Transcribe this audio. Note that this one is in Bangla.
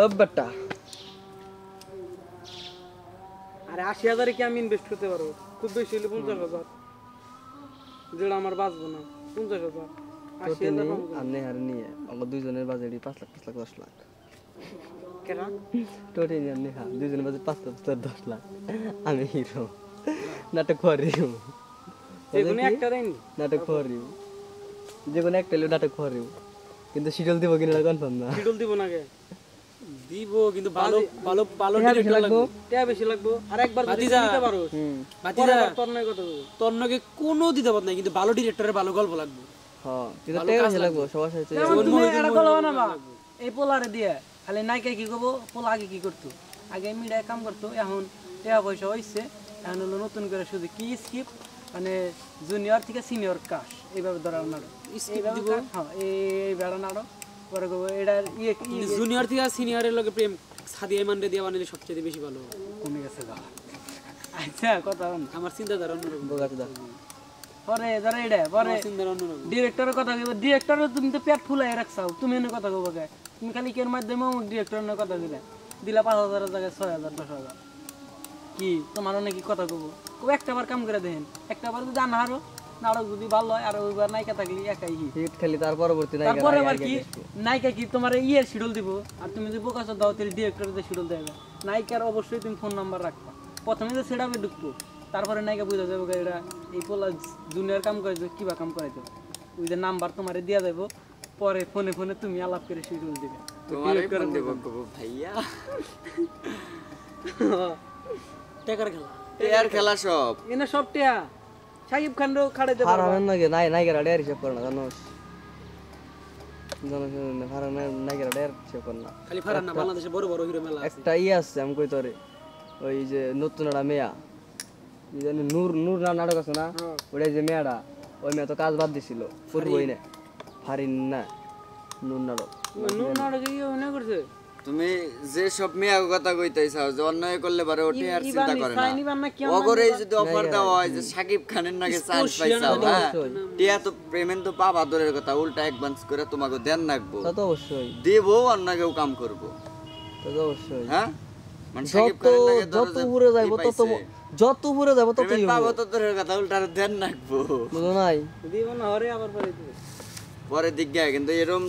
হব বেটা আরে ৮০,০০০ কি আমি ইনভেস্ট করতে পারবো? খুব বেশি হলে ৫০,০০০, যেটা আমার বাঁচবো না। ৫০,০০০ ৮০,০০০ আনে আর নিয়ে আমাদের দুইজনের বাজেটই ৫ লাখ ৫ লাখ ১০ লাখ কেন? টোটাল নিয়ে নেহা দুইজনের বাজেট ৫ লাখ ১০ লাখ আমি হিরো নাটক করিও যেকোনো একটা দেন নাটক করিও যেকোনো একটা হলেও নাটক করিও কিন্তু শিডিউল দিব কিনা কনফার্ম না শিডিউল দিব না কে? দিব কিন্তু ভালো ভালো ভালো টাকা বেশি ডিরেক্টর লাগবো লাগবে টাকা বেশি লাগবো। আর একবার যদি ভাতিজা। দিতে পারো ভাতিজা তোর নয় কথা বলবো। তোর নাকি কোনো দিতে পার নাই কিন্তু ভালো ডিরেক্টরের ভালো গল্প লাগবে হ্যাঁ কিন্তু টাকা বেশি লাগবো সবার সাথে যেমন তুমি এটা বলো না বা এই পোলারে দিয়ে খালি নাইকে কি করবো, পোলা আগে কি করতো? আগে মিডিয়ায় কাম করতো, এখন টাকা পয়সা হইছে, এখন হলো নতুন করে শুধু কি স্কিপ মানে জুনিয়র থেকে সিনিয়র কাশ এইভাবে ধরা নাড়ো এইভাবে হ্যাঁ এই বেড়া নাড়ো পরে করবো এটার জুনিয়র থেকে সিনিয়রের লগে প্রেম সাদিয়া ইমানরে দিয়ে বানালে সবচেয়ে বেশি ভালো হবে। কমে গেছে গা। আচ্ছা কথা আমার চিন্তাধারা অন্যরকম। বোগাচুদা পরে ধরো এটা পরে আমার চিন্তাধারা অন্যরকম। ডিরেক্টরের কথা কইব, ডিরেক্টরের তুমি তো পেট ফুলাই রাখছাও, তুমি এনে কথা কইব কে? তুমি খালি কের মাধ্যমে অমুক ডিরেক্টরের কথা দিলে দিলা ৫,০০০ জায়গায় ৬,০০০ ১০,০০০ কি তোমার নাকি কথা কইব? কবে একটা বার কাম করে দেখেন, একটা বার যদি আনা হারো নাটক যদি ভালো হয় আর ওইবার নায়িকা থাকলে একাই হিট খালি তার পরবর্তী নাই তারপরে আবার কি নায়িকা কি তোমার ইয়ের শিডিউল দিব, আর তুমি যদি বোকাস দাও তাহলে ডিরেক্টরের শিডিউল দেবে। নায়িকার অবশ্যই তুমি ফোন নাম্বার রাখবা, প্রথমে যে সেটা আমি ঢুকবো, তারপরে নায়িকা বুঝা যাবো এটা এই পোলা জুনিয়র কাম করে কিবা কাম করাইতে, ওই যে নাম্বার তোমার দিয়া যাবো, পরে ফোনে ফোনে তুমি আলাপ করে শিডিউল দিবে। তোমারই ফোন দেব কবো ভাইয়া টাকার খেলা টেয়ার খেলা সব এনে সব টিয়া সাকিব খানরও খাড়াইতে আর পারবা। হারান নাকি নাই নাই গেরা ডেয়ার হিসাব করে না জানোস জানোস হারান নাই গেরা ডেয়ার হিসাব করে না খালি ফারান না, বাংলাদেশে বড় বড় হিরো মেলা আছে। একটা আছে আমি কই তোরে ওই যে নতুন একটা মেয়া কি জানি নূর নূর নাটক আছে না ওটা যে মেয়াটা ওই মেয়া তো কাজ বাদ দিছিল করবই না ফারিন না নূর নাটক নুন নাটকে কি অভিনয় করছে? তুমি যে সব মেয়া কথা কইতাইছাও যে অন্যায় করলে পারে ও টেয়ার চিন্তা করে না নিবান না কি অগরে যদি অফার দেওয়া হয় যে সাকিব খানের নাকি চান্স পাইছাও হ্যাঁ টিয়া তো পেমেন্ট তো পাবা দূরের কথা উল্টা অ্যাডভান্স করে তোমাকে দেন রাখবো তা তো অবশ্যই দেব অন্য কেউ কাম করবো তা তো অবশ্যই হ্যাঁ মানে সাকিব যত খানের নাকি যত উপরে যাইব যত উপরে যাইব ততই পেমেন্ট হইব পাবো তো দূরের কথা উল্টা দেন রাখবো বুঝো নাই দিব না হরে আবার পরে দিবে। পরে দিক কিন্তু এরকম